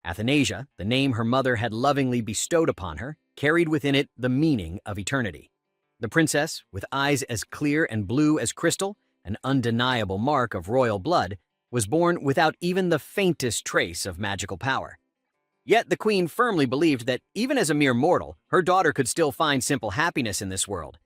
Athanasia, the name her mother had lovingly bestowed upon her, carried within it the meaning of eternity. The princess, with eyes as clear and blue as crystal, an undeniable mark of royal blood, was born without even the faintest trace of magical power. Yet the queen firmly believed that, even as a mere mortal, her daughter could still find simple happiness in this world.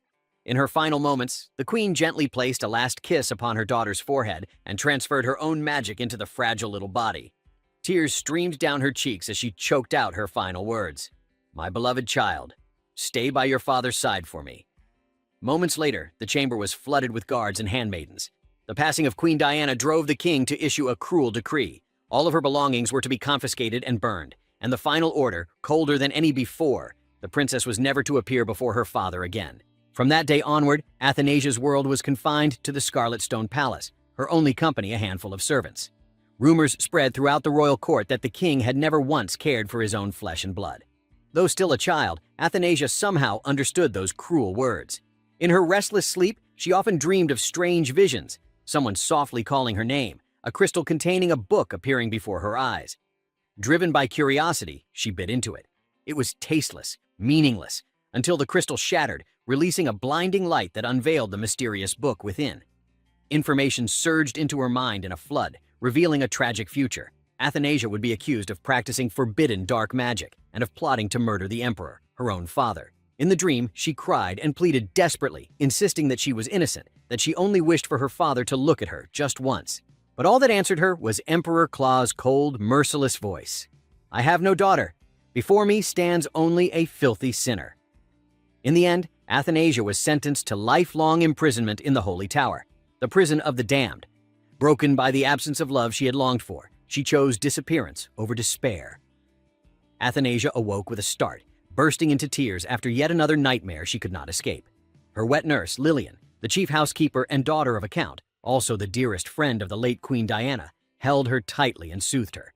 In her final moments, the queen gently placed a last kiss upon her daughter's forehead and transferred her own magic into the fragile little body. Tears streamed down her cheeks as she choked out her final words. "My beloved child, stay by your father's side for me." Moments later, the chamber was flooded with guards and handmaidens. The passing of Queen Diana drove the king to issue a cruel decree. All of her belongings were to be confiscated and burned, and the final order, colder than any before, the princess was never to appear before her father again. From that day onward, Athanasia's world was confined to the Scarlet Stone Palace, her only company a handful of servants. Rumors spread throughout the royal court that the king had never once cared for his own flesh and blood. Though still a child, Athanasia somehow understood those cruel words. In her restless sleep, she often dreamed of strange visions, someone softly calling her name, a crystal containing a book appearing before her eyes. Driven by curiosity, she bit into it. It was tasteless, meaningless, until the crystal shattered, releasing a blinding light that unveiled the mysterious book within. Information surged into her mind in a flood, revealing a tragic future. Athanasia would be accused of practicing forbidden dark magic and of plotting to murder the emperor, her own father. In the dream, she cried and pleaded desperately, insisting that she was innocent, that she only wished for her father to look at her just once. But all that answered her was Emperor Claw's cold, merciless voice. "I have no daughter. Before me stands only a filthy sinner." In the end, Athanasia was sentenced to lifelong imprisonment in the Holy Tower, the prison of the damned. Broken by the absence of love she had longed for, she chose disappearance over despair. Athanasia awoke with a start, bursting into tears after yet another nightmare she could not escape. Her wet nurse, Lillian, the chief housekeeper and daughter of a count, also the dearest friend of the late Queen Diana, held her tightly and soothed her.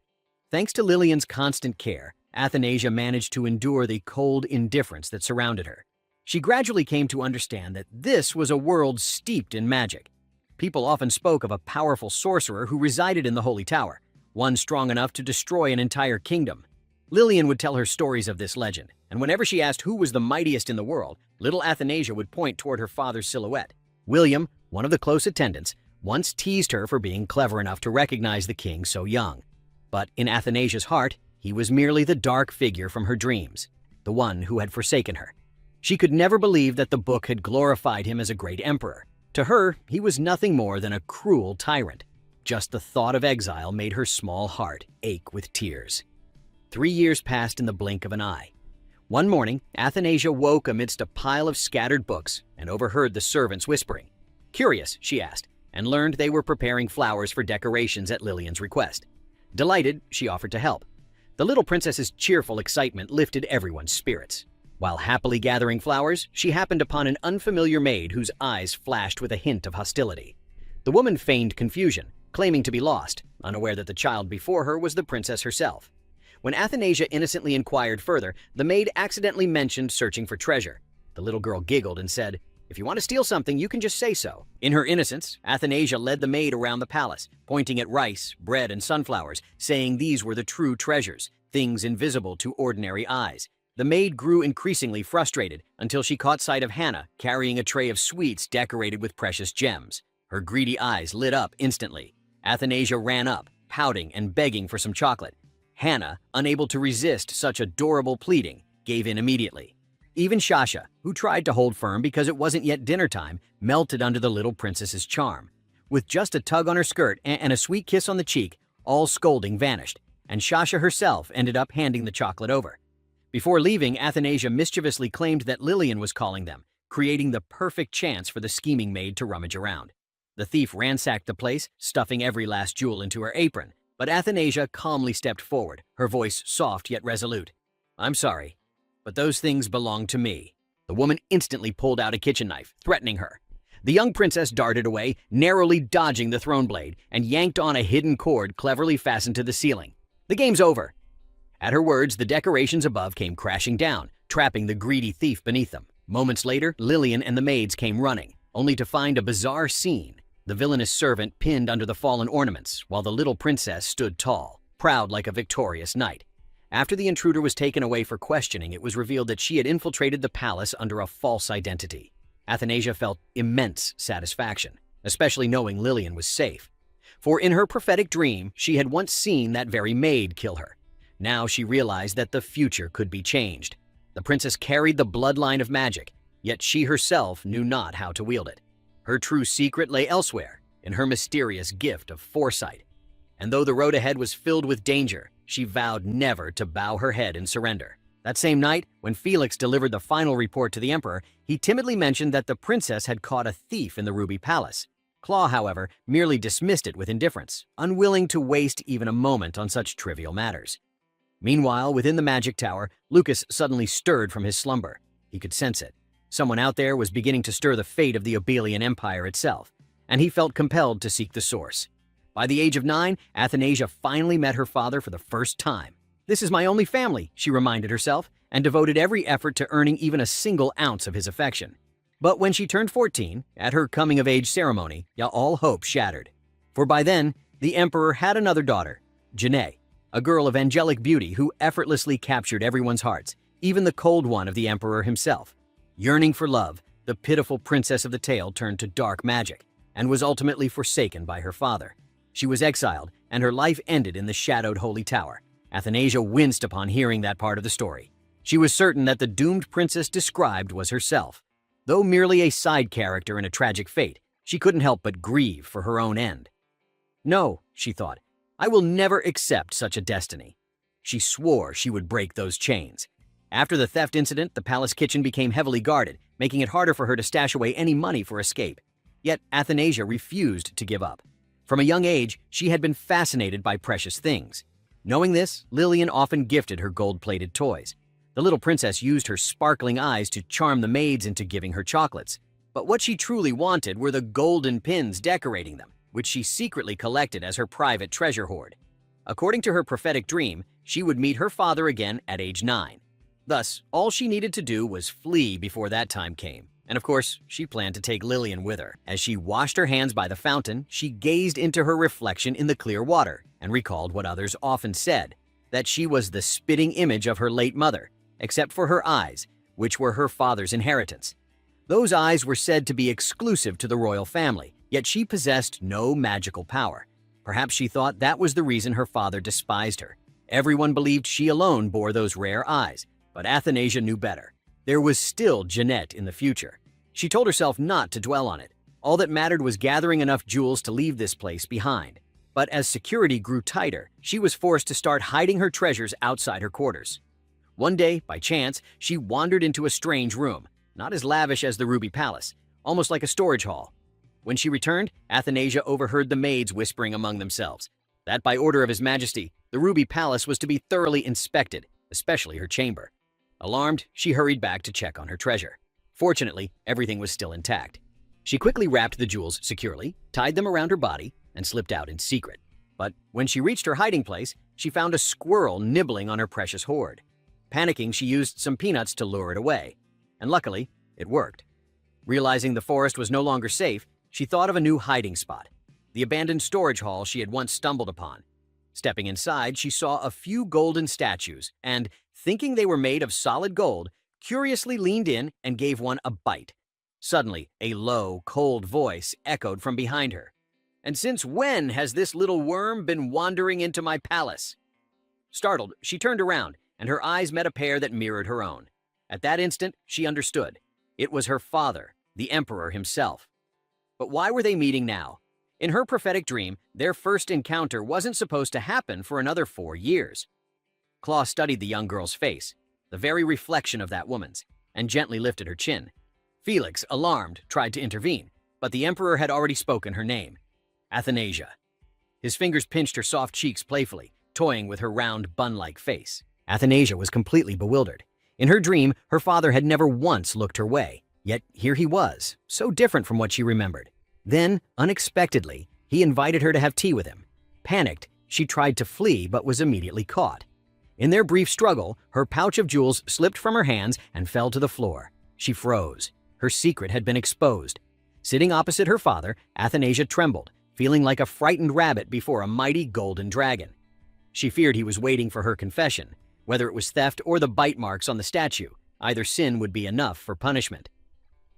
Thanks to Lillian's constant care, Athanasia managed to endure the cold indifference that surrounded her. She gradually came to understand that this was a world steeped in magic. People often spoke of a powerful sorcerer who resided in the Holy Tower, one strong enough to destroy an entire kingdom. Lillian would tell her stories of this legend, and whenever she asked who was the mightiest in the world, little Athanasia would point toward her father's silhouette. William, one of the close attendants, once teased her for being clever enough to recognize the king so young. But in Athanasia's heart, he was merely the dark figure from her dreams, the one who had forsaken her. She could never believe that the book had glorified him as a great emperor. To her, he was nothing more than a cruel tyrant. Just the thought of exile made her small heart ache with tears. 3 years passed in the blink of an eye. One morning, Athanasia woke amidst a pile of scattered books and overheard the servants whispering. Curious, she asked, and learned they were preparing flowers for decorations at Lillian's request. Delighted, she offered to help. The little princess's cheerful excitement lifted everyone's spirits. While happily gathering flowers, she happened upon an unfamiliar maid whose eyes flashed with a hint of hostility. The woman feigned confusion, claiming to be lost, unaware that the child before her was the princess herself. When Athanasia innocently inquired further, the maid accidentally mentioned searching for treasure. The little girl giggled and said, "If you want to steal something, you can just say so." In her innocence, Athanasia led the maid around the palace, pointing at rice, bread, and sunflowers, saying these were the true treasures, things invisible to ordinary eyes. The maid grew increasingly frustrated until she caught sight of Hannah carrying a tray of sweets decorated with precious gems. Her greedy eyes lit up instantly. Athanasia ran up, pouting and begging for some chocolate. Hannah, unable to resist such adorable pleading, gave in immediately. Even Shasha, who tried to hold firm because it wasn't yet dinner time, melted under the little princess's charm. With just a tug on her skirt and a sweet kiss on the cheek, all scolding vanished, and Shasha herself ended up handing the chocolate over. Before leaving, Athanasia mischievously claimed that Lillian was calling them, creating the perfect chance for the scheming maid to rummage around. The thief ransacked the place, stuffing every last jewel into her apron, but Athanasia calmly stepped forward, her voice soft yet resolute. "I'm sorry, but those things belong to me." The woman instantly pulled out a kitchen knife, threatening her. The young princess darted away, narrowly dodging the throne blade, and yanked on a hidden cord cleverly fastened to the ceiling. "The game's over." At her words, the decorations above came crashing down, trapping the greedy thief beneath them. Moments later, Lillian and the maids came running, only to find a bizarre scene. The villainous servant pinned under the fallen ornaments, while the little princess stood tall, proud like a victorious knight. After the intruder was taken away for questioning, it was revealed that she had infiltrated the palace under a false identity. Athanasia felt immense satisfaction, especially knowing Lillian was safe. For in her prophetic dream, she had once seen that very maid kill her. Now she realized that the future could be changed. The princess carried the bloodline of magic, yet she herself knew not how to wield it. Her true secret lay elsewhere, in her mysterious gift of foresight. And though the road ahead was filled with danger, she vowed never to bow her head in surrender. That same night, when Felix delivered the final report to the emperor, he timidly mentioned that the princess had caught a thief in the Ruby Palace. Claw, however, merely dismissed it with indifference, unwilling to waste even a moment on such trivial matters. Meanwhile, within the magic tower, Lucas suddenly stirred from his slumber. He could sense it. Someone out there was beginning to stir the fate of the Abelian Empire itself, and he felt compelled to seek the source. By the age of 9, Athanasia finally met her father for the first time. "This is my only family," she reminded herself, and devoted every effort to earning even a single ounce of his affection. But when she turned 14, at her coming-of-age ceremony, all hope shattered. For by then, the emperor had another daughter, Janae, a girl of angelic beauty who effortlessly captured everyone's hearts, even the cold one of the emperor himself. Yearning for love, the pitiful princess of the tale turned to dark magic, and was ultimately forsaken by her father. She was exiled, and her life ended in the shadowed Holy Tower. Athanasia winced upon hearing that part of the story. She was certain that the doomed princess described was herself. Though merely a side character in a tragic fate, she couldn't help but grieve for her own end. "No," she thought, "I will never accept such a destiny." She swore she would break those chains. After the theft incident, the palace kitchen became heavily guarded, making it harder for her to stash away any money for escape. Yet Athanasia refused to give up. From a young age, she had been fascinated by precious things. Knowing this, Lillian often gifted her gold-plated toys. The little princess used her sparkling eyes to charm the maids into giving her chocolates. But what she truly wanted were the golden pins decorating them, which she secretly collected as her private treasure hoard. According to her prophetic dream, she would meet her father again at age 9. Thus, all she needed to do was flee before that time came. And of course, she planned to take Lillian with her. As she washed her hands by the fountain, she gazed into her reflection in the clear water and recalled what others often said, that she was the spitting image of her late mother, except for her eyes, which were her father's inheritance. Those eyes were said to be exclusive to the royal family, yet she possessed no magical power. Perhaps she thought that was the reason her father despised her. Everyone believed she alone bore those rare eyes, but Athanasia knew better. There was still Jeanette in the future. She told herself not to dwell on it. All that mattered was gathering enough jewels to leave this place behind. But as security grew tighter, she was forced to start hiding her treasures outside her quarters. One day, by chance, she wandered into a strange room, not as lavish as the Ruby Palace, almost like a storage hall. When she returned, Athanasia overheard the maids whispering among themselves that by order of His Majesty, the Ruby Palace was to be thoroughly inspected, especially her chamber. Alarmed, she hurried back to check on her treasure. Fortunately, everything was still intact. She quickly wrapped the jewels securely, tied them around her body, and slipped out in secret. But when she reached her hiding place, she found a squirrel nibbling on her precious hoard. Panicking, she used some peanuts to lure it away. And luckily, it worked. Realizing the forest was no longer safe, she thought of a new hiding spot, the abandoned storage hall she had once stumbled upon. Stepping inside, she saw a few golden statues and, thinking they were made of solid gold, curiously leaned in and gave one a bite. Suddenly, a low, cold voice echoed from behind her. "And since when has this little worm been wandering into my palace?" Startled, she turned around, and her eyes met a pair that mirrored her own. At that instant, she understood. It was her father, the emperor himself. But why were they meeting now? In her prophetic dream, their first encounter wasn't supposed to happen for another 4 years. Claw studied the young girl's face, the very reflection of that woman's, and gently lifted her chin. Felix, alarmed, tried to intervene, but the emperor had already spoken her name, Athanasia. His fingers pinched her soft cheeks playfully, toying with her round, bun-like face. Athanasia was completely bewildered. In her dream, her father had never once looked her way, yet here he was, so different from what she remembered. Then, unexpectedly, he invited her to have tea with him. Panicked, she tried to flee but was immediately caught. In their brief struggle, her pouch of jewels slipped from her hands and fell to the floor. She froze. Her secret had been exposed. Sitting opposite her father, Athanasia trembled, feeling like a frightened rabbit before a mighty golden dragon. She feared he was waiting for her confession. Whether it was theft or the bite marks on the statue, either sin would be enough for punishment.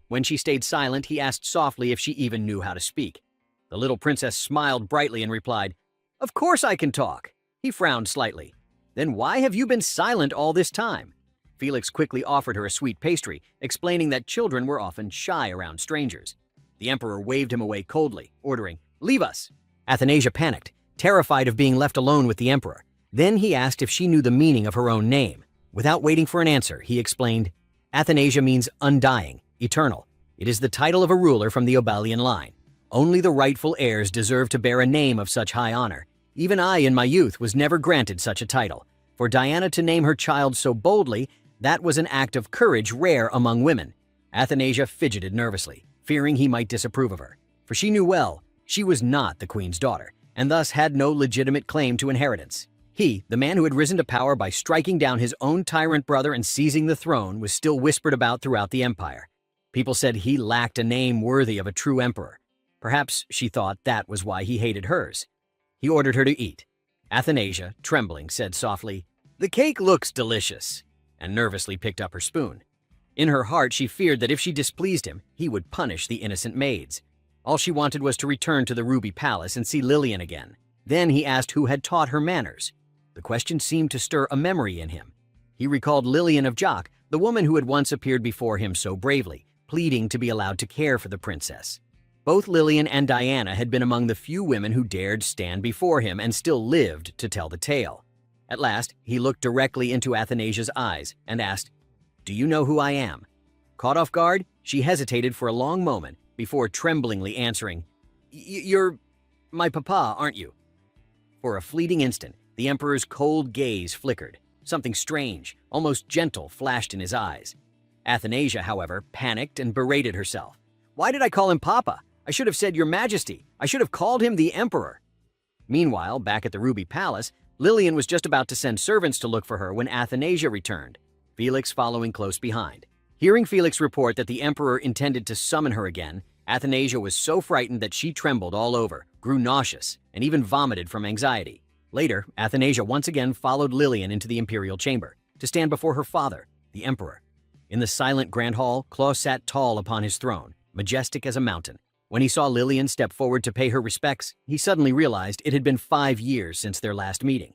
When she stayed silent, he asked softly if she even knew how to speak. The little princess smiled brightly and replied, "Of course I can talk." He frowned slightly. "Then why have you been silent all this time?" Felix quickly offered her a sweet pastry, explaining that children were often shy around strangers. The emperor waved him away coldly, ordering, "Leave us!" Athanasia panicked, terrified of being left alone with the emperor. Then he asked if she knew the meaning of her own name. Without waiting for an answer, he explained, "Athanasia means undying, eternal. It is the title of a ruler from the Obalian line. Only the rightful heirs deserve to bear a name of such high honor. Even I, in my youth, was never granted such a title. For Diana to name her child so boldly, that was an act of courage rare among women." Athanasia fidgeted nervously, fearing he might disapprove of her. For she knew well, she was not the queen's daughter, and thus had no legitimate claim to inheritance. He, the man who had risen to power by striking down his own tyrant brother and seizing the throne, was still whispered about throughout the empire. People said he lacked a name worthy of a true emperor. Perhaps she thought that was why he hated hers. He ordered her to eat. Athanasia, trembling, said softly, "The cake looks delicious," and nervously picked up her spoon. In her heart, she feared that if she displeased him, he would punish the innocent maids. All she wanted was to return to the Ruby Palace and see Lillian again. Then he asked who had taught her manners. The question seemed to stir a memory in him. He recalled Lillian of Jock, the woman who had once appeared before him so bravely, pleading to be allowed to care for the princess. Both Lillian and Diana had been among the few women who dared stand before him and still lived to tell the tale. At last, he looked directly into Athanasia's eyes and asked, "Do you know who I am?" Caught off guard, she hesitated for a long moment before tremblingly answering, "You're my papa, aren't you?" For a fleeting instant, the emperor's cold gaze flickered. Something strange, almost gentle, flashed in his eyes. Athanasia, however, panicked and berated herself. "Why did I call him Papa? I should have said Your Majesty. I should have called him the Emperor." Meanwhile, back at the Ruby Palace, Lillian was just about to send servants to look for her when Athanasia returned, Felix following close behind. Hearing Felix report that the emperor intended to summon her again, Athanasia was so frightened that she trembled all over, grew nauseous, and even vomited from anxiety. Later, Athanasia once again followed Lillian into the imperial chamber, to stand before her father, the emperor. In the silent grand hall, Claus sat tall upon his throne, majestic as a mountain. When he saw Lillian step forward to pay her respects, he suddenly realized it had been 5 years since their last meeting.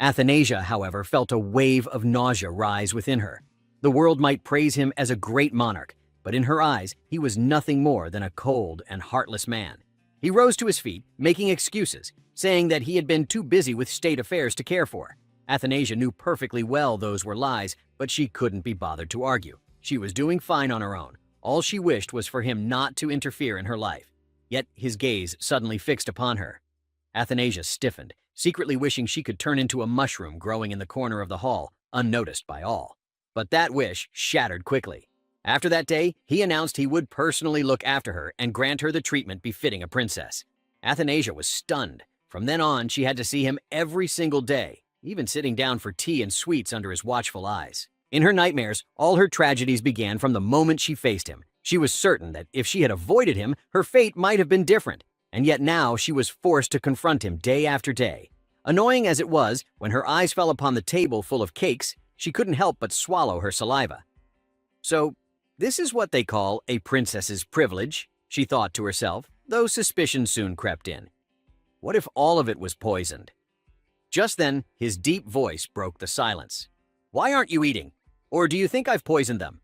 Athanasia, however, felt a wave of nausea rise within her. The world might praise him as a great monarch, but in her eyes, he was nothing more than a cold and heartless man. He rose to his feet, making excuses, saying that he had been too busy with state affairs to care for her. Athanasia knew perfectly well those were lies, but she couldn't be bothered to argue. She was doing fine on her own. All she wished was for him not to interfere in her life. Yet his gaze suddenly fixed upon her. Athanasia stiffened, secretly wishing she could turn into a mushroom growing in the corner of the hall, unnoticed by all. But that wish shattered quickly. After that day, he announced he would personally look after her and grant her the treatment befitting a princess. Athanasia was stunned. From then on, she had to see him every single day, even sitting down for tea and sweets under his watchful eyes. In her nightmares, all her tragedies began from the moment she faced him. She was certain that if she had avoided him, her fate might have been different. And yet now she was forced to confront him day after day. Annoying as it was, when her eyes fell upon the table full of cakes, she couldn't help but swallow her saliva. So, this is what they call a princess's privilege, she thought to herself, though suspicion soon crept in. What if all of it was poisoned? Just then, his deep voice broke the silence. "Why aren't you eating? Or do you think I've poisoned them?"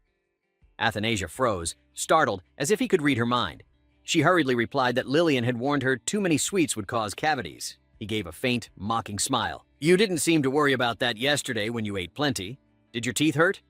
Athanasia froze, startled, as if he could read her mind. She hurriedly replied that Lillian had warned her too many sweets would cause cavities. He gave a faint, mocking smile. "You didn't seem to worry about that yesterday when you ate plenty. Did your teeth hurt?"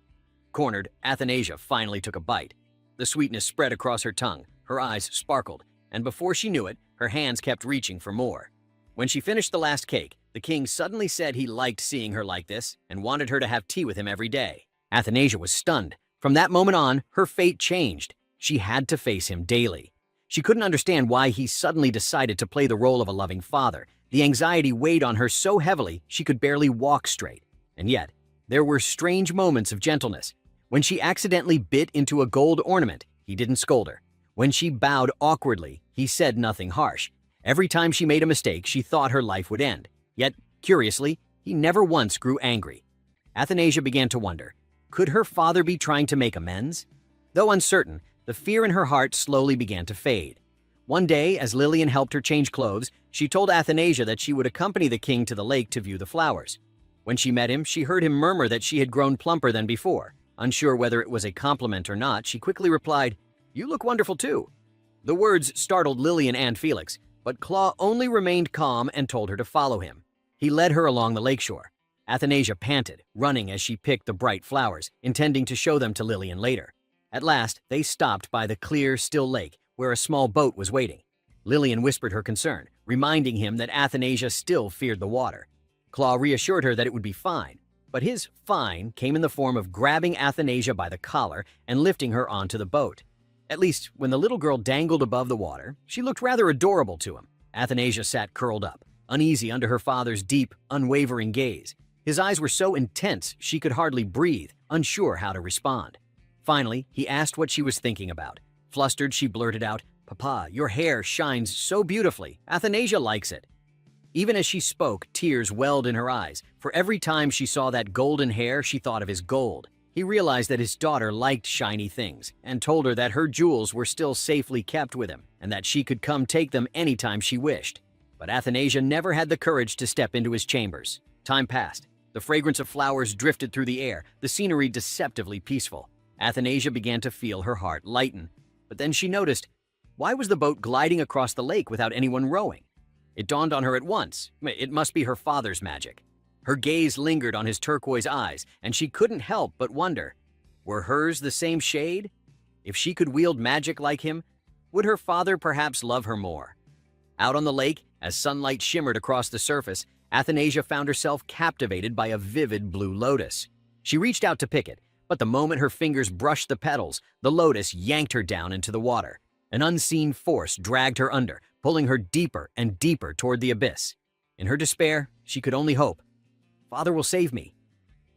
Cornered, Athanasia finally took a bite. The sweetness spread across her tongue, her eyes sparkled, and before she knew it, her hands kept reaching for more. When she finished the last cake, the king suddenly said he liked seeing her like this and wanted her to have tea with him every day. Athanasia was stunned. From that moment on, her fate changed. She had to face him daily. She couldn't understand why he suddenly decided to play the role of a loving father. The anxiety weighed on her so heavily she could barely walk straight. And yet, there were strange moments of gentleness. When she accidentally bit into a gold ornament, he didn't scold her. When she bowed awkwardly, he said nothing harsh. Every time she made a mistake, she thought her life would end. Yet, curiously, he never once grew angry. Athanasia began to wonder, could her father be trying to make amends? Though uncertain, the fear in her heart slowly began to fade. One day, as Lillian helped her change clothes, she told Athanasia that she would accompany the king to the lake to view the flowers. When she met him, she heard him murmur that she had grown plumper than before. Unsure whether it was a compliment or not, she quickly replied, "You look wonderful too." The words startled Lillian and Felix, but Claw only remained calm and told her to follow him. He led her along the lakeshore. Athanasia panted, running as she picked the bright flowers, intending to show them to Lillian later. At last, they stopped by the clear, still lake, where a small boat was waiting. Lillian whispered her concern, reminding him that Athanasia still feared the water. Claw reassured her that it would be fine, but his fine came in the form of grabbing Athanasia by the collar and lifting her onto the boat. At least, when the little girl dangled above the water, she looked rather adorable to him. Athanasia sat curled up, uneasy under her father's deep, unwavering gaze. His eyes were so intense she could hardly breathe, unsure how to respond. Finally, he asked what she was thinking about. Flustered, she blurted out, "Papa, your hair shines so beautifully. Athanasia likes it." Even as she spoke, tears welled in her eyes, for every time she saw that golden hair, she thought of his gold. He realized that his daughter liked shiny things, and told her that her jewels were still safely kept with him, and that she could come take them anytime she wished. But Athanasia never had the courage to step into his chambers. Time passed. The fragrance of flowers drifted through the air, the scenery deceptively peaceful. Athanasia began to feel her heart lighten. But then she noticed, why was the boat gliding across the lake without anyone rowing? It dawned on her at once. It must be her father's magic. Her gaze lingered on his turquoise eyes, and she couldn't help but wonder, were hers the same shade? If she could wield magic like him, would her father perhaps love her more? Out on the lake, as sunlight shimmered across the surface, Athanasia found herself captivated by a vivid blue lotus. She reached out to pick it, but the moment her fingers brushed the petals, the lotus yanked her down into the water. An unseen force dragged her under, pulling her deeper and deeper toward the abyss. In her despair, she could only hope, "Father will save me."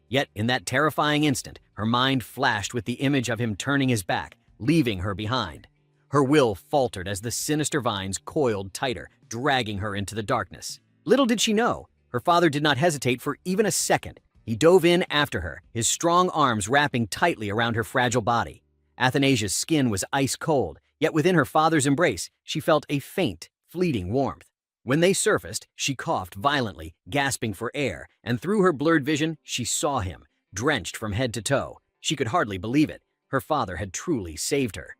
Yet, in that terrifying instant, her mind flashed with the image of him turning his back, leaving her behind. Her will faltered as the sinister vines coiled tighter, dragging her into the darkness. Little did she know, her father did not hesitate for even a second. He dove in after her, his strong arms wrapping tightly around her fragile body. Athanasia's skin was ice cold, yet within her father's embrace, she felt a faint, fleeting warmth. When they surfaced, she coughed violently, gasping for air, and through her blurred vision, she saw him, drenched from head to toe. She could hardly believe it. Her father had truly saved her.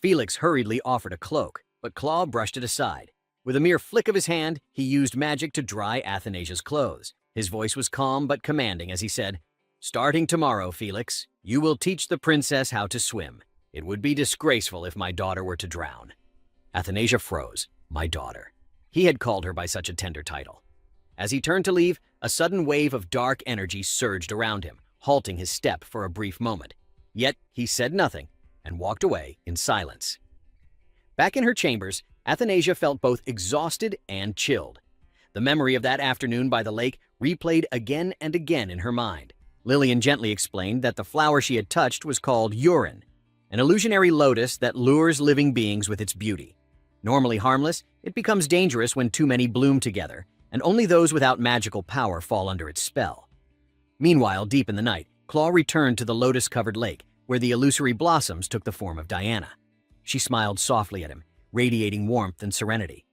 Felix hurriedly offered a cloak, but Claw brushed it aside. With a mere flick of his hand, he used magic to dry Athanasia's clothes. His voice was calm but commanding as he said, "Starting tomorrow, Felix, you will teach the princess how to swim. It would be disgraceful if my daughter were to drown." Athanasia froze. My daughter. He had called her by such a tender title. As he turned to leave, a sudden wave of dark energy surged around him, halting his step for a brief moment. Yet he said nothing and walked away in silence. Back in her chambers, Athanasia felt both exhausted and chilled. The memory of that afternoon by the lake replayed again and again in her mind. Lillian gently explained that the flower she had touched was called Urine, an illusionary lotus that lures living beings with its beauty. Normally harmless, it becomes dangerous when too many bloom together, and only those without magical power fall under its spell. Meanwhile, deep in the night, Claw returned to the lotus-covered lake, where the illusory blossoms took the form of Diana. She smiled softly at him, radiating warmth and serenity.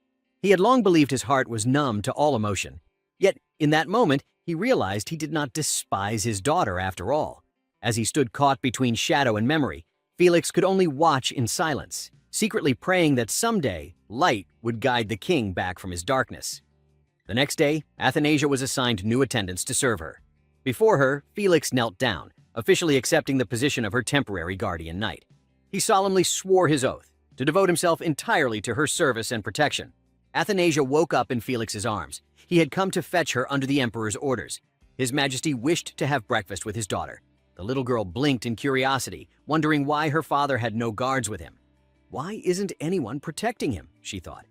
He had long believed his heart was numb to all emotion. Yet, in that moment, he realized he did not despise his daughter after all. As he stood caught between shadow and memory, Felix could only watch in silence, secretly praying that someday light would guide the king back from his darkness. The next day, Athanasia was assigned new attendants to serve her. Before her, Felix knelt down, officially accepting the position of her temporary guardian knight. He solemnly swore his oath to devote himself entirely to her service and protection. Athanasia woke up in Felix's arms. He had come to fetch her under the emperor's orders. His Majesty wished to have breakfast with his daughter. The little girl blinked in curiosity, wondering why her father had no guards with him. Why isn't anyone protecting him, she thought.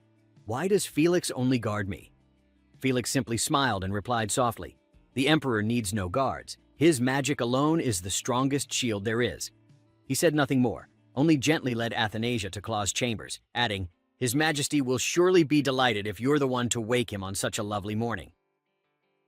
Why does Felix only guard me? Felix simply smiled and replied softly, "The emperor needs no guards. His magic alone is the strongest shield there is." He said nothing more, only gently led Athanasia to Claw's chambers, adding, "His Majesty will surely be delighted if you're the one to wake him on such a lovely morning."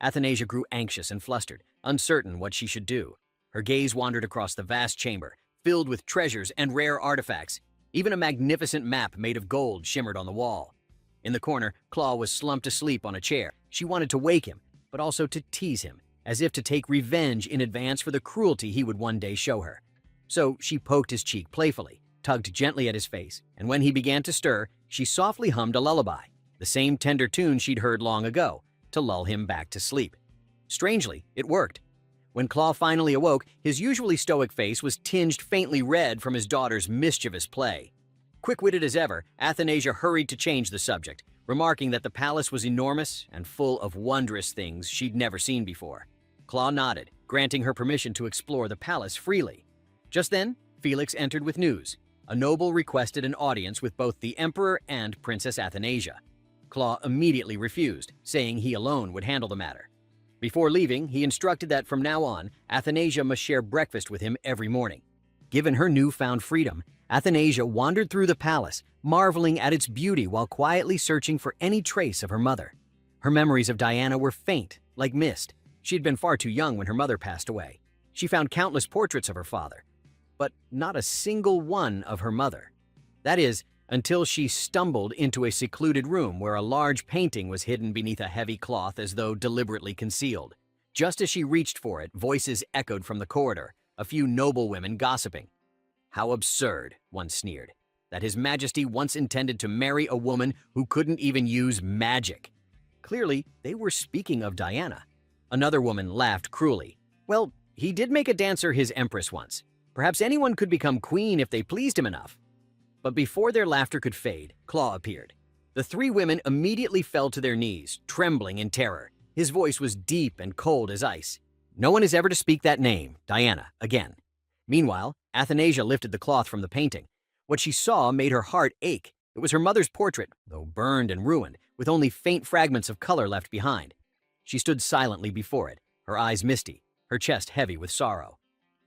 Athanasia grew anxious and flustered, uncertain what she should do. Her gaze wandered across the vast chamber, filled with treasures and rare artifacts. Even a magnificent map made of gold shimmered on the wall. In the corner, Claw was slumped asleep on a chair. She wanted to wake him, but also to tease him, as if to take revenge in advance for the cruelty he would one day show her. So she poked his cheek playfully, tugged gently at his face, and when he began to stir, she softly hummed a lullaby, the same tender tune she'd heard long ago, to lull him back to sleep. Strangely, it worked. When Claw finally awoke, his usually stoic face was tinged faintly red from his daughter's mischievous play. Quick-witted as ever, Athanasia hurried to change the subject, remarking that the palace was enormous and full of wondrous things she'd never seen before. Claw nodded, granting her permission to explore the palace freely. Just then, Felix entered with news. A noble requested an audience with both the Emperor and Princess Athanasia. Claw immediately refused, saying he alone would handle the matter. Before leaving, he instructed that from now on, Athanasia must share breakfast with him every morning. Given her newfound freedom, Athanasia wandered through the palace, marveling at its beauty while quietly searching for any trace of her mother. Her memories of Diana were faint, like mist. She had been far too young when her mother passed away. She found countless portraits of her father, but not a single one of her mother. That is, until she stumbled into a secluded room where a large painting was hidden beneath a heavy cloth as though deliberately concealed. Just as she reached for it, voices echoed from the corridor, a few noble women gossiping. How absurd, one sneered, that His Majesty once intended to marry a woman who couldn't even use magic. Clearly, they were speaking of Diana. Another woman laughed cruelly. Well, he did make a dancer his empress once. Perhaps anyone could become queen if they pleased him enough. But before their laughter could fade, Claw appeared. The three women immediately fell to their knees, trembling in terror. His voice was deep and cold as ice. No one is ever to speak that name, Diana, again. Meanwhile, Athanasia lifted the cloth from the painting. What she saw made her heart ache. It was her mother's portrait, though burned and ruined, with only faint fragments of color left behind. She stood silently before it, her eyes misty, her chest heavy with sorrow.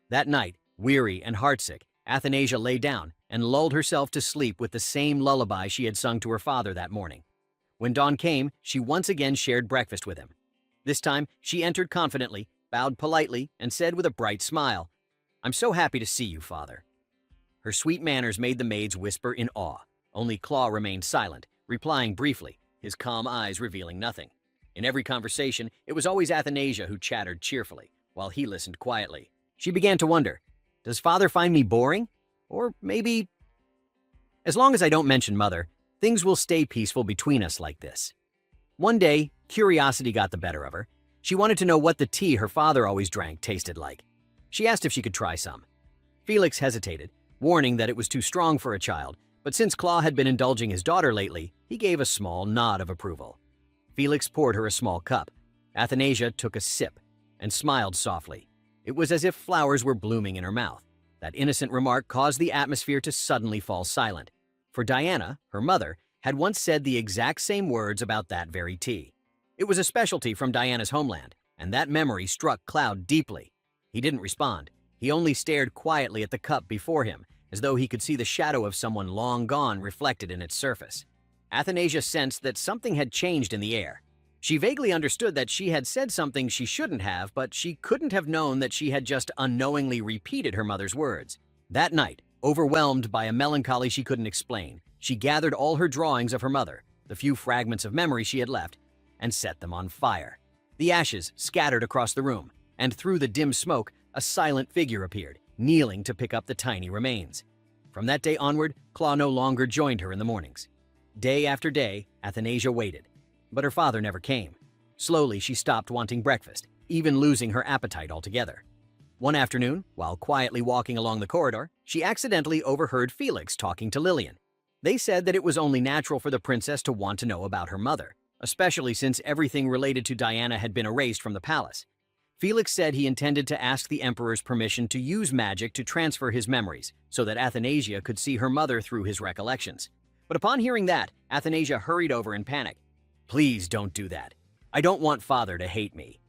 That night, weary and heartsick, Athanasia lay down and lulled herself to sleep with the same lullaby she had sung to her father that morning. When dawn came, she once again shared breakfast with him. This time, she entered confidently, bowed politely, and said with a bright smile, "I'm so happy to see you, father." Her sweet manners made the maids whisper in awe. Only Claw remained silent, replying briefly, his calm eyes revealing nothing. In every conversation, it was always Athanasia who chattered cheerfully, while he listened quietly. She began to wonder, does father find me boring? Or maybe... As long as I don't mention mother, things will stay peaceful between us like this. One day, curiosity got the better of her. She wanted to know what the tea her father always drank tasted like. She asked if she could try some. Felix hesitated, warning that it was too strong for a child, but since Claw had been indulging his daughter lately, he gave a small nod of approval. Felix poured her a small cup. Athanasia took a sip and smiled softly. It was as if flowers were blooming in her mouth. That innocent remark caused the atmosphere to suddenly fall silent. For Diana, her mother, had once said the exact same words about that very tea. It was a specialty from Diana's homeland, and that memory struck Cloud deeply. He didn't respond. He only stared quietly at the cup before him, as though he could see the shadow of someone long gone reflected in its surface. Athanasia sensed that something had changed in the air. She vaguely understood that she had said something she shouldn't have, but she couldn't have known that she had just unknowingly repeated her mother's words. That night, overwhelmed by a melancholy she couldn't explain, she gathered all her drawings of her mother, the few fragments of memory she had left, and set them on fire. The ashes scattered across the room, and through the dim smoke, a silent figure appeared, kneeling to pick up the tiny remains. From that day onward, Claw no longer joined her in the mornings. Day after day, Athanasia waited, but her father never came. Slowly, she stopped wanting breakfast, even losing her appetite altogether. One afternoon, while quietly walking along the corridor, she accidentally overheard Felix talking to Lillian. They said that it was only natural for the princess to want to know about her mother, especially since everything related to Diana had been erased from the palace. Felix said he intended to ask the emperor's permission to use magic to transfer his memories, so that Athanasia could see her mother through his recollections. But upon hearing that, Athanasia hurried over in panic. "Please don't do that. I don't want father to hate me."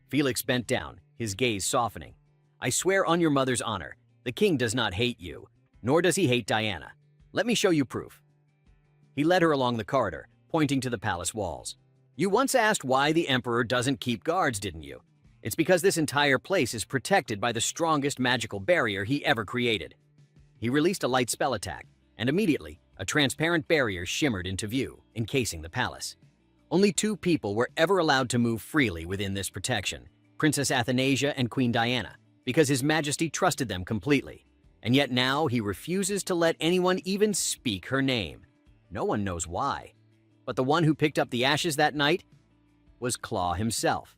Felix bent down, his gaze softening. "I swear on your mother's honor, the king does not hate you, nor does he hate Diana. Let me show you proof." He led her along the corridor, pointing to the palace walls. "You once asked why the emperor doesn't keep guards, didn't you? It's because this entire place is protected by the strongest magical barrier he ever created. He released a light spell attack, and immediately, a transparent barrier shimmered into view, encasing the palace. Only two people were ever allowed to move freely within this protection, Princess Athanasia and Queen Diana, because His Majesty trusted them completely. And yet now he refuses to let anyone even speak her name. No one knows why. But the one who picked up the ashes that night was Claw himself.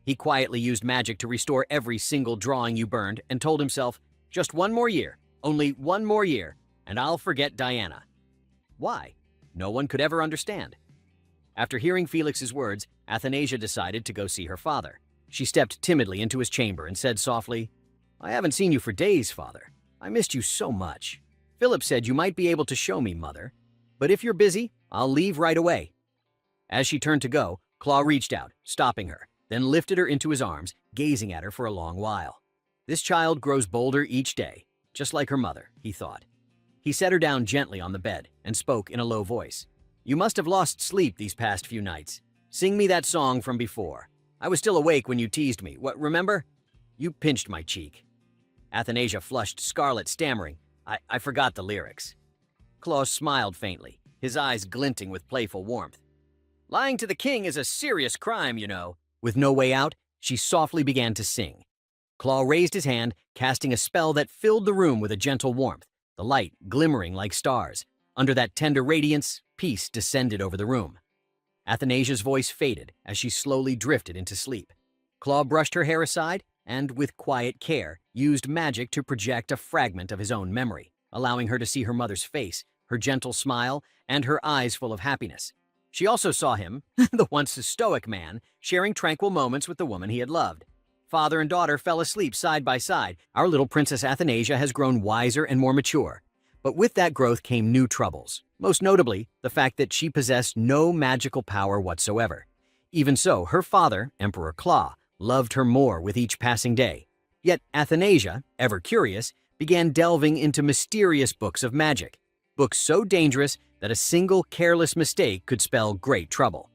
He quietly used magic to restore every single drawing you burned and told himself, just one more year, only one more year, and I'll forget Diana. Why? No one could ever understand. After hearing Felix's words, Athanasia decided to go see her father. She stepped timidly into his chamber and said softly, I haven't seen you for days, father. I missed you so much. Philip said you might be able to show me, mother. But if you're busy, I'll leave right away. As she turned to go, Claw reached out, stopping her, then lifted her into his arms, gazing at her for a long while. This child grows bolder each day, just like her mother, he thought. He set her down gently on the bed and spoke in a low voice. You must have lost sleep these past few nights. Sing me that song from before. I was still awake when you teased me. What, remember? You pinched my cheek. Athanasia flushed scarlet, stammering, I forgot the lyrics. Claw smiled faintly, his eyes glinting with playful warmth. Lying to the king is a serious crime, you know. With no way out, she softly began to sing. Claw raised his hand, casting a spell that filled the room with a gentle warmth, the light glimmering like stars. Under that tender radiance, peace descended over the room. Athanasia's voice faded as she slowly drifted into sleep. Claw brushed her hair aside and, with quiet care, used magic to project a fragment of his own memory, allowing her to see her mother's face, her gentle smile, and her eyes full of happiness. She also saw him, the once stoic man, sharing tranquil moments with the woman he had loved. Father and daughter fell asleep side by side. Our little Princess Athanasia has grown wiser and more mature. But with that growth came new troubles, most notably the fact that she possessed no magical power whatsoever. Even so, her father, Emperor Claw, loved her more with each passing day. Yet Athanasia, ever curious, began delving into mysterious books of magic, books so dangerous that a single careless mistake could spell great trouble.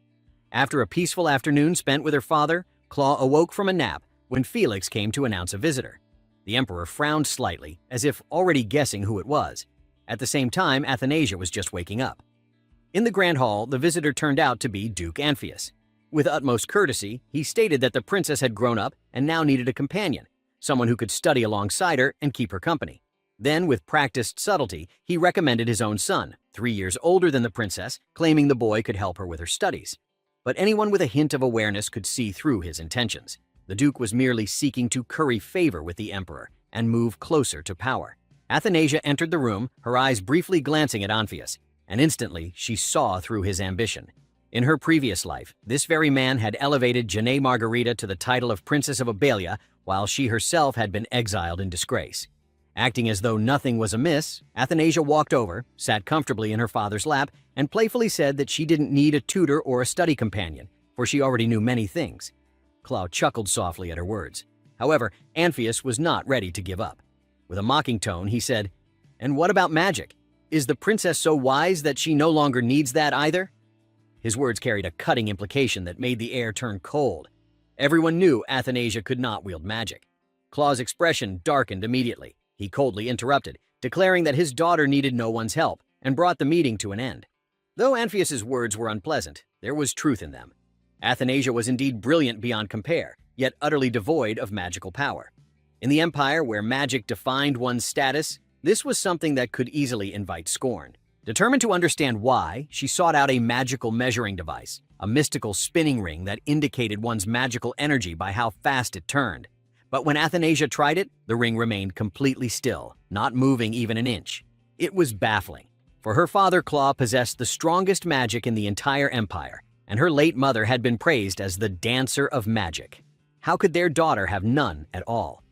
After a peaceful afternoon spent with her father, Claw awoke from a nap when Felix came to announce a visitor. The Emperor frowned slightly, as if already guessing who it was. At the same time, Athanasia was just waking up. In the Grand Hall, the visitor turned out to be Duke Amphius. With utmost courtesy, he stated that the princess had grown up and now needed a companion, someone who could study alongside her and keep her company. Then, with practiced subtlety, he recommended his own son, 3 years older than the princess, claiming the boy could help her with her studies. But anyone with a hint of awareness could see through his intentions. The Duke was merely seeking to curry favor with the Emperor and move closer to power. Athanasia entered the room, her eyes briefly glancing at Amphius, and instantly she saw through his ambition. In her previous life, this very man had elevated Janae Margarita to the title of Princess of Abelia, while she herself had been exiled in disgrace. Acting as though nothing was amiss, Athanasia walked over, sat comfortably in her father's lap, and playfully said that she didn't need a tutor or a study companion, for she already knew many things. Claw chuckled softly at her words. However, Amphius was not ready to give up. With a mocking tone, he said, "And what about magic? Is the princess so wise that she no longer needs that either?" His words carried a cutting implication that made the air turn cold. Everyone knew Athanasia could not wield magic. Claw's expression darkened immediately. He coldly interrupted, declaring that his daughter needed no one's help, and brought the meeting to an end. Though Amphius's words were unpleasant, there was truth in them. Athanasia was indeed brilliant beyond compare, yet utterly devoid of magical power. In the Empire, where magic defined one's status, this was something that could easily invite scorn. Determined to understand why, she sought out a magical measuring device, a mystical spinning ring that indicated one's magical energy by how fast it turned. But when Athanasia tried it, the ring remained completely still, not moving even an inch. It was baffling, for her father Claw possessed the strongest magic in the entire empire, and her late mother had been praised as the dancer of magic. How could their daughter have none at all?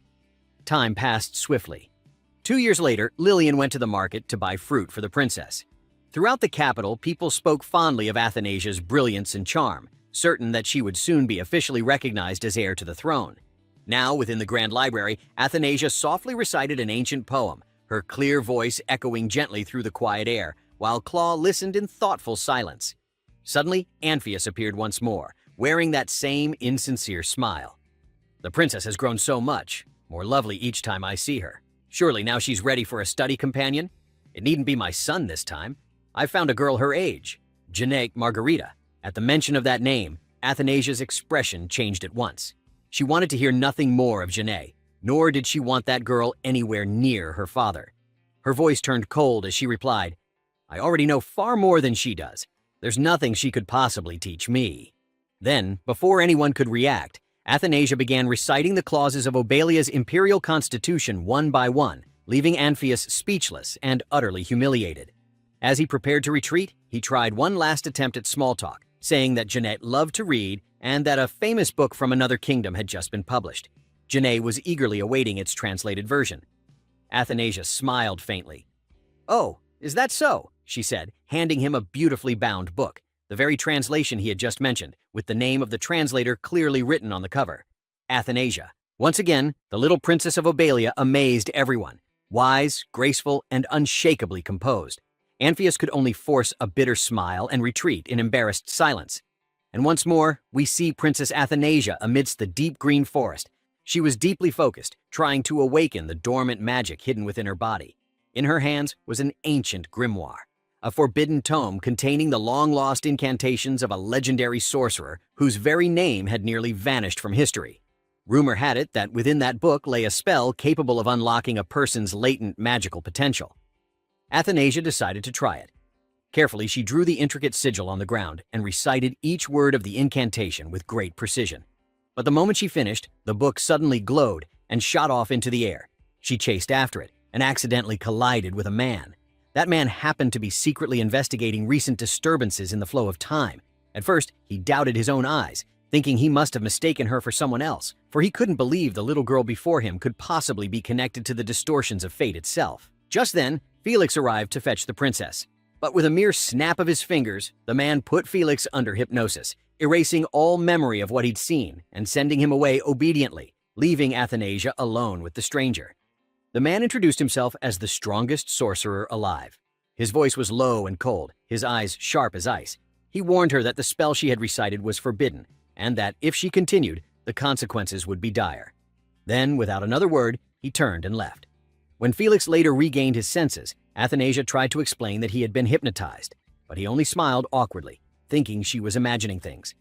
Time passed swiftly. 2 years later, Lillian went to the market to buy fruit for the princess. Throughout the capital, people spoke fondly of Athanasia's brilliance and charm, certain that she would soon be officially recognized as heir to the throne. Now, within the Grand Library, Athanasia softly recited an ancient poem, her clear voice echoing gently through the quiet air, while Claw listened in thoughtful silence. Suddenly, Amphius appeared once more, wearing that same insincere smile. The princess has grown so much, more lovely each time I see her. Surely now she's ready for a study companion? It needn't be my son this time. I found a girl her age, Janae Margarita. At the mention of that name, Athanasia's expression changed at once. She wanted to hear nothing more of Janae, nor did she want that girl anywhere near her father. Her voice turned cold as she replied, I already know far more than she does. There's nothing she could possibly teach me. Then, before anyone could react, Athanasia began reciting the clauses of Obalia's imperial constitution one by one, leaving Amphius speechless and utterly humiliated. As he prepared to retreat, he tried one last attempt at small talk, saying that Janae loved to read and that a famous book from another kingdom had just been published. Janae was eagerly awaiting its translated version. Athanasia smiled faintly. Oh, is that so? She said, handing him a beautifully bound book, the very translation he had just mentioned, with the name of the translator clearly written on the cover. Athanasia. Once again, the little princess of Obalia amazed everyone, wise, graceful, and unshakably composed. Amphius could only force a bitter smile and retreat in embarrassed silence. And once more, we see Princess Athanasia amidst the deep green forest. She was deeply focused, trying to awaken the dormant magic hidden within her body. In her hands was an ancient grimoire, a forbidden tome containing the long-lost incantations of a legendary sorcerer whose very name had nearly vanished from history. Rumor had it that within that book lay a spell capable of unlocking a person's latent magical potential. Athanasia decided to try it. Carefully, she drew the intricate sigil on the ground and recited each word of the incantation with great precision. But the moment she finished, the book suddenly glowed and shot off into the air. She chased after it and accidentally collided with a man. That man happened to be secretly investigating recent disturbances in the flow of time. At first, he doubted his own eyes, thinking he must have mistaken her for someone else, for he couldn't believe the little girl before him could possibly be connected to the distortions of fate itself. Just then, Felix arrived to fetch the princess. But with a mere snap of his fingers, the man put Felix under hypnosis, erasing all memory of what he'd seen and sending him away obediently, leaving Athanasia alone with the stranger. The man introduced himself as the strongest sorcerer alive. His voice was low and cold, his eyes sharp as ice. He warned her that the spell she had recited was forbidden, and that if she continued, the consequences would be dire. Then, without another word, he turned and left. When Felix later regained his senses, Athanasia tried to explain that he had been hypnotized, but he only smiled awkwardly, thinking she was imagining things.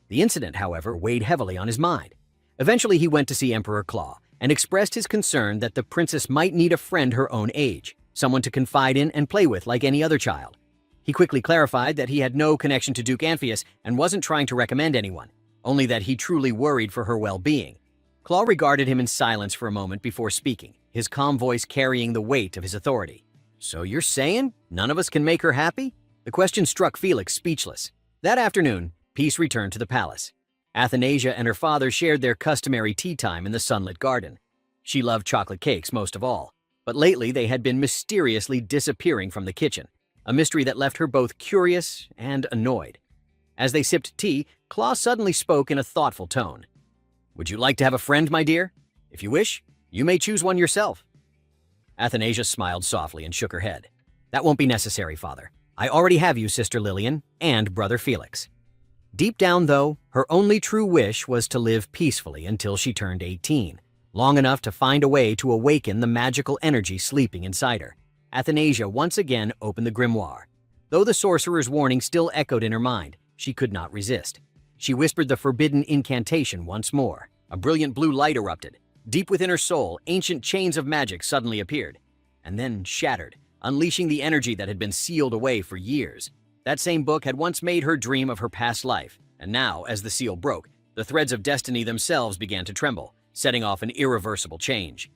The incident, however, weighed heavily on his mind. Eventually, he went to see Emperor Claw and expressed his concern that the princess might need a friend her own age, someone to confide in and play with like any other child. He quickly clarified that he had no connection to Duke Amphius and wasn't trying to recommend anyone, only that he truly worried for her well-being. Claw regarded him in silence for a moment before speaking, his calm voice carrying the weight of his authority. So you're saying none of us can make her happy? The question struck Felix speechless. That afternoon, peace returned to the palace. Athanasia and her father shared their customary tea time in the sunlit garden. She loved chocolate cakes most of all, but lately they had been mysteriously disappearing from the kitchen, a mystery that left her both curious and annoyed. As they sipped tea, Claw suddenly spoke in a thoughtful tone. Would you like to have a friend, my dear? If you wish, you may choose one yourself. Athanasia smiled softly and shook her head. That won't be necessary, father. I already have you, Sister Lillian, and Brother Felix. Deep down, though, her only true wish was to live peacefully until she turned 18, long enough to find a way to awaken the magical energy sleeping inside her. Athanasia once again opened the grimoire. Though the sorcerer's warning still echoed in her mind, she could not resist. She whispered the forbidden incantation once more. A brilliant blue light erupted. Deep within her soul, ancient chains of magic suddenly appeared, and then shattered, unleashing the energy that had been sealed away for years. That same book had once made her dream of her past life, and now, as the seal broke, the threads of destiny themselves began to tremble, setting off an irreversible change.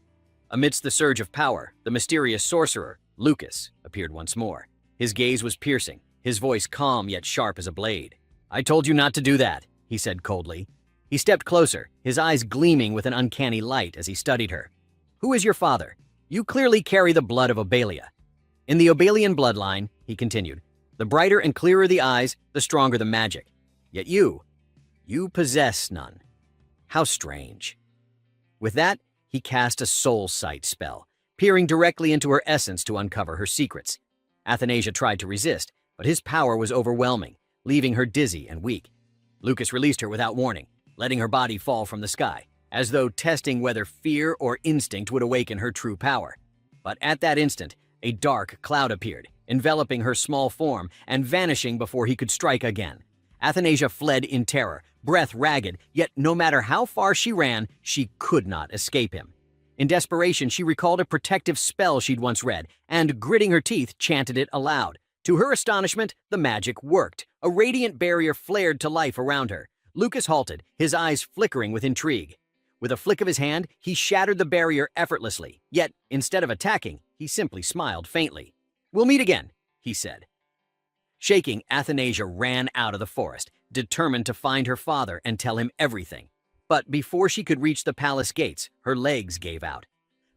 Amidst the surge of power, the mysterious sorcerer, Lucas, appeared once more. His gaze was piercing, his voice calm yet sharp as a blade. I told you not to do that, he said coldly. He stepped closer, his eyes gleaming with an uncanny light as he studied her. Who is your father? You clearly carry the blood of Obalia. In the Obalian bloodline, he continued, the brighter and clearer the eyes, the stronger the magic. Yet you possess none. How strange. With that, he cast a soul sight spell, peering directly into her essence to uncover her secrets. Athanasia tried to resist, but his power was overwhelming, leaving her dizzy and weak. Lucas released her without warning, letting her body fall from the sky. as though testing whether fear or instinct would awaken her true power. But at that instant, a dark cloud appeared, enveloping her small form and vanishing before he could strike again. Athanasia fled in terror, breath ragged, yet no matter how far she ran, she could not escape him. In desperation, she recalled a protective spell she'd once read, and gritting her teeth, chanted it aloud. To her astonishment, the magic worked. A radiant barrier flared to life around her. Lucas halted, his eyes flickering with intrigue. With a flick of his hand, he shattered the barrier effortlessly, yet, instead of attacking, he simply smiled faintly. "We'll meet again," he said. Shaking, Athanasia ran out of the forest, determined to find her father and tell him everything. But before she could reach the palace gates, her legs gave out.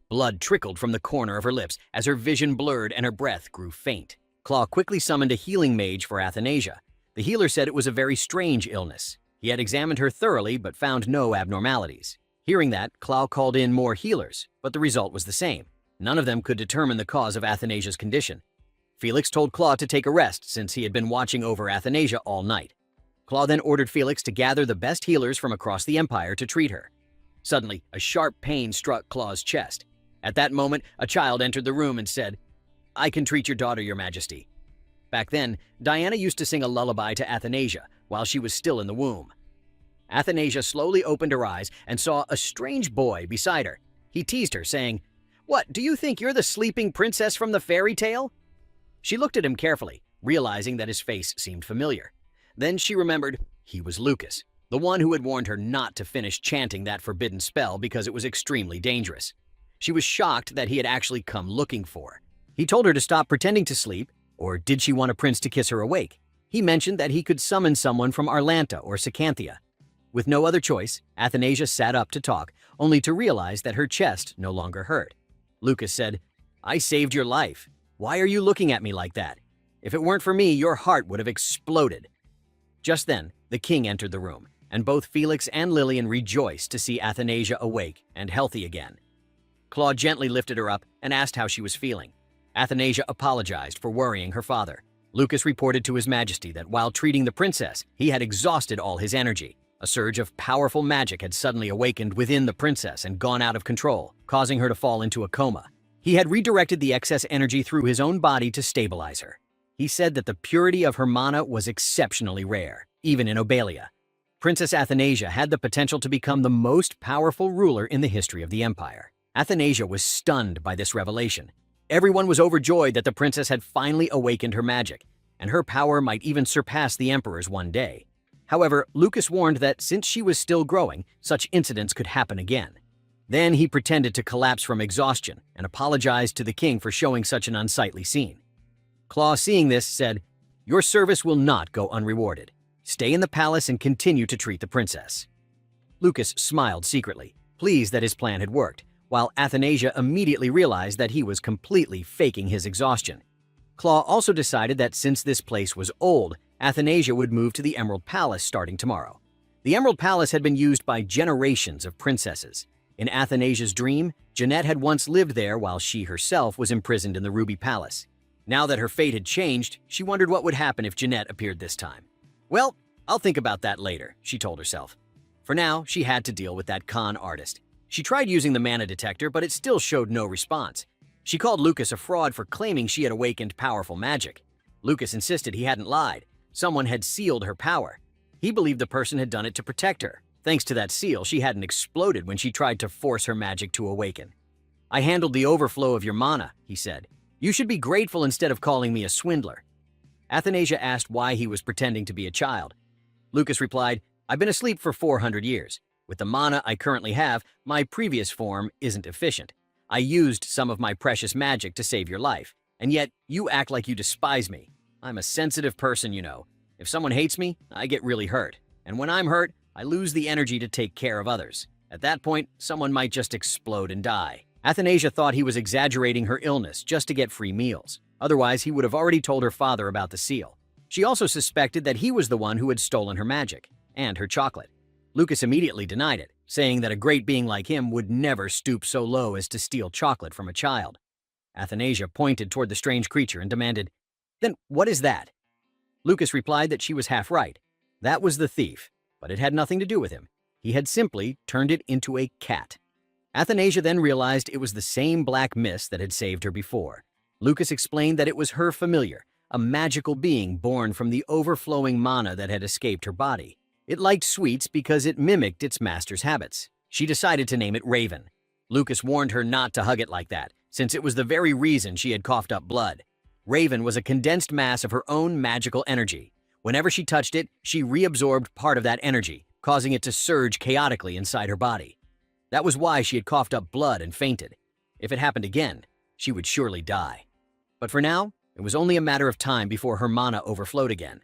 Blood trickled from the corner of her lips as her vision blurred and her breath grew faint. Claw quickly summoned a healing mage for Athanasia. The healer said it was a very strange illness. He had examined her thoroughly but found no abnormalities. Hearing that, Claw called in more healers, but the result was the same. None of them could determine the cause of Athanasia's condition. Felix told Claw to take a rest since he had been watching over Athanasia all night. Claw then ordered Felix to gather the best healers from across the empire to treat her. Suddenly, a sharp pain struck Claw's chest. At that moment, a child entered the room and said, "I can treat your daughter, Your Majesty." Back then, Diana used to sing a lullaby to Athanasia while she was still in the womb. Athanasia slowly opened her eyes and saw a strange boy beside her. He teased her, saying, "What, do you think you're the sleeping princess from the fairy tale?" She looked at him carefully, realizing that his face seemed familiar. Then she remembered he was Lucas, the one who had warned her not to finish chanting that forbidden spell because it was extremely dangerous. She was shocked that he had actually come looking for her. He told her to stop pretending to sleep, or did she want a prince to kiss her awake? He mentioned that he could summon someone from Arlanta or Sacanthia. With no other choice, Athanasia sat up to talk, only to realize that her chest no longer hurt. Lucas said, "I saved your life. Why are you looking at me like that? If it weren't for me, your heart would have exploded." Just then, the king entered the room, and both Felix and Lillian rejoiced to see Athanasia awake and healthy again. Claw gently lifted her up and asked how she was feeling. Athanasia apologized for worrying her father. Lucas reported to His Majesty that while treating the princess, he had exhausted all his energy. A surge of powerful magic had suddenly awakened within the princess and gone out of control, causing her to fall into a coma. He had redirected the excess energy through his own body to stabilize her. He said that the purity of her mana was exceptionally rare, even in Obelia. Princess Athanasia had the potential to become the most powerful ruler in the history of the empire. Athanasia was stunned by this revelation. Everyone was overjoyed that the princess had finally awakened her magic, and her power might even surpass the emperor's one day. However, Lucas warned that since she was still growing, such incidents could happen again. Then he pretended to collapse from exhaustion and apologized to the king for showing such an unsightly scene. Claw, seeing this, said, "Your service will not go unrewarded. Stay in the palace and continue to treat the princess." Lucas smiled secretly, pleased that his plan had worked, while Athanasia immediately realized that he was completely faking his exhaustion. Claw also decided that since this place was old, Athanasia would move to the Emerald Palace starting tomorrow. The Emerald Palace had been used by generations of princesses. In Athanasia's dream, Jeanette had once lived there while she herself was imprisoned in the Ruby Palace. Now that her fate had changed, she wondered what would happen if Jeanette appeared this time. "Well, I'll think about that later," she told herself. For now, she had to deal with that con artist. She tried using the mana detector, but it still showed no response. She called Lucas a fraud for claiming she had awakened powerful magic. Lucas insisted he hadn't lied. Someone had sealed her power. He believed the person had done it to protect her. Thanks to that seal, she hadn't exploded when she tried to force her magic to awaken. "I handled the overflow of your mana," he said. "You should be grateful instead of calling me a swindler." Athanasia asked why he was pretending to be a child. Lucas replied, "I've been asleep for 400 years. With the mana I currently have, my previous form isn't efficient. I used some of my precious magic to save your life, and yet you act like you despise me. I'm a sensitive person, you know. If someone hates me, I get really hurt. And when I'm hurt, I lose the energy to take care of others. At that point, someone might just explode and die." Athanasia thought he was exaggerating her illness just to get free meals. Otherwise, he would have already told her father about the seal. She also suspected that he was the one who had stolen her magic and her chocolate. Lucas immediately denied it, saying that a great being like him would never stoop so low as to steal chocolate from a child. Athanasia pointed toward the strange creature and demanded, "Then what is that?" Lucas replied that she was half right. That was the thief, but it had nothing to do with him. He had simply turned it into a cat. Athanasia then realized it was the same black mist that had saved her before. Lucas explained that it was her familiar, a magical being born from the overflowing mana that had escaped her body. It liked sweets because it mimicked its master's habits. She decided to name it Raven. Lucas warned her not to hug it like that, since it was the very reason she had coughed up blood. Raven was a condensed mass of her own magical energy. Whenever she touched it, she reabsorbed part of that energy, causing it to surge chaotically inside her body. That was why she had coughed up blood and fainted. If it happened again, she would surely die. But for now, it was only a matter of time before her mana overflowed again.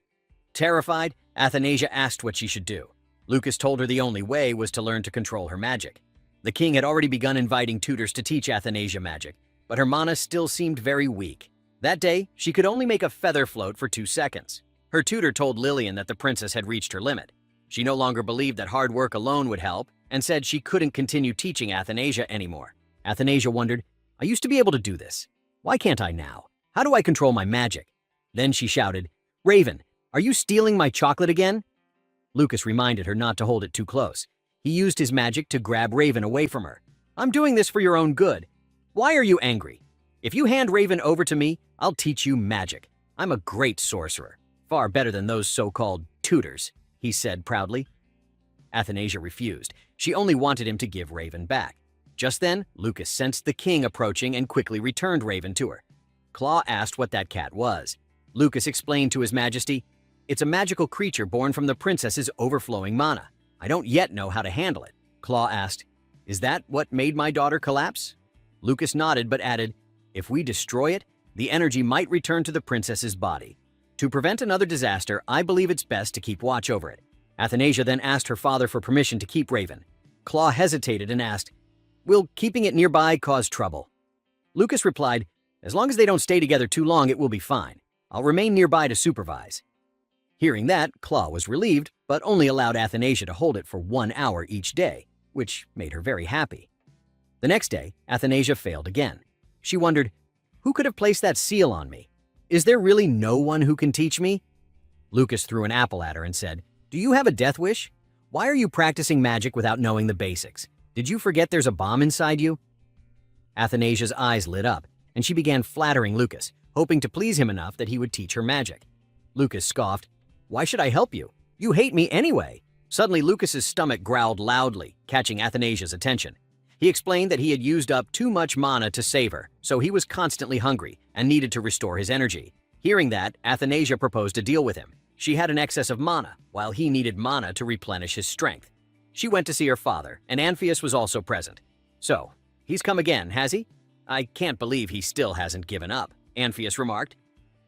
Terrified, Athanasia asked what she should do. Lucas told her the only way was to learn to control her magic. The king had already begun inviting tutors to teach Athanasia magic, but her mana still seemed very weak. That day, she could only make a feather float for 2 seconds. Her tutor told Lillian that the princess had reached her limit. She no longer believed that hard work alone would help, and said she couldn't continue teaching Athanasia anymore. Athanasia wondered, I used to be able to do this. Why can't I now? How do I control my magic? Then she shouted, Raven, are you stealing my chocolate again? Lucas reminded her not to hold it too close. He used his magic to grab Raven away from her. I'm doing this for your own good. Why are you angry? If you hand Raven over to me, I'll teach you magic. I'm a great sorcerer, far better than those so-called tutors, he said proudly. Athanasia refused. She only wanted him to give Raven back. Just then, Lucas sensed the king approaching and quickly returned Raven to her. Claw asked what that cat was. Lucas explained to His Majesty, It's a magical creature born from the princess's overflowing mana. I don't yet know how to handle it. Claw asked, Is that what made my daughter collapse? Lucas nodded but added, If we destroy it, the energy might return to the princess's body. To prevent another disaster, I believe it's best to keep watch over it. Athanasia then asked her father for permission to keep Raven. Claw hesitated and asked, Will keeping it nearby cause trouble? Lucas replied, As long as they don't stay together too long, it will be fine. I'll remain nearby to supervise. Hearing that, Claw was relieved, but only allowed Athanasia to hold it for 1 hour each day, which made her very happy. The next day, Athanasia failed again. She wondered, Who could have placed that seal on me? Is there really no one who can teach me? Lucas threw an apple at her and said, Do you have a death wish? Why are you practicing magic without knowing the basics? Did you forget there's a bomb inside you? Athanasia's eyes lit up, and she began flattering Lucas, hoping to please him enough that he would teach her magic. Lucas scoffed, Why should I help you? You hate me anyway. Suddenly, Lucas's stomach growled loudly, catching Athanasia's attention. He explained that he had used up too much mana to save her, so he was constantly hungry and needed to restore his energy. Hearing that, Athanasia proposed a deal with him. She had an excess of mana, while he needed mana to replenish his strength. She went to see her father, and Amphius was also present. So, he's come again, has he? I can't believe he still hasn't given up, Amphius remarked.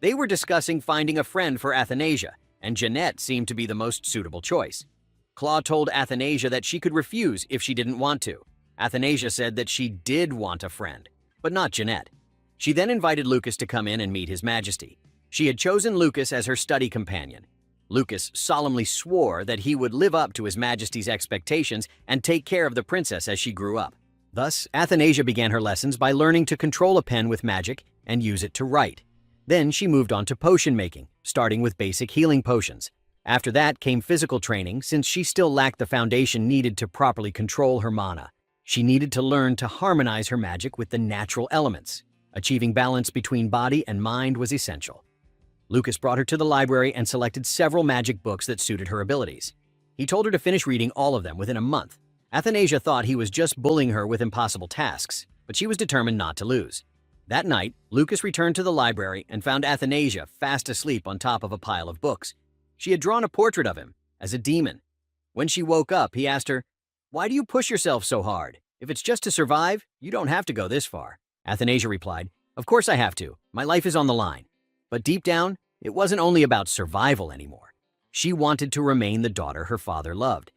They were discussing finding a friend for Athanasia, and Jeanette seemed to be the most suitable choice. Claw told Athanasia that she could refuse if she didn't want to. Athanasia said that she did want a friend, but not Jeanette. She then invited Lucas to come in and meet His Majesty. She had chosen Lucas as her study companion. Lucas solemnly swore that he would live up to His Majesty's expectations and take care of the princess as she grew up. Thus, Athanasia began her lessons by learning to control a pen with magic and use it to write. Then she moved on to potion making, starting with basic healing potions. After that came physical training, since she still lacked the foundation needed to properly control her mana. She needed to learn to harmonize her magic with the natural elements. Achieving balance between body and mind was essential. Lucas brought her to the library and selected several magic books that suited her abilities. He told her to finish reading all of them within a month. Athanasia thought he was just bullying her with impossible tasks, but she was determined not to lose. That night, Lucas returned to the library and found Athanasia fast asleep on top of a pile of books. She had drawn a portrait of him as a demon. When she woke up, he asked her, Why do you push yourself so hard? If it's just to survive, you don't have to go this far. Athanasia replied, Of course I have to. My life is on the line. But deep down, it wasn't only about survival anymore. She wanted to remain the daughter her father loved.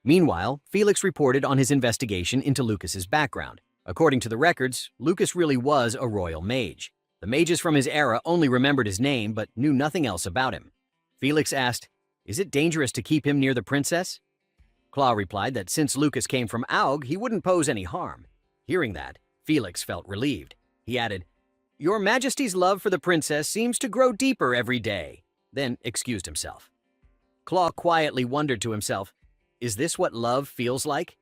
Meanwhile, Felix reported on his investigation into Lucas's background. According to the records, Lucas really was a royal mage. The mages from his era only remembered his name but knew nothing else about him. Felix asked, Is it dangerous to keep him near the princess? Claw replied that since Lucas came from Aug, he wouldn't pose any harm. Hearing that, Felix felt relieved. He added, Your Majesty's love for the princess seems to grow deeper every day, then excused himself. Claw quietly wondered to himself, Is this what love feels like?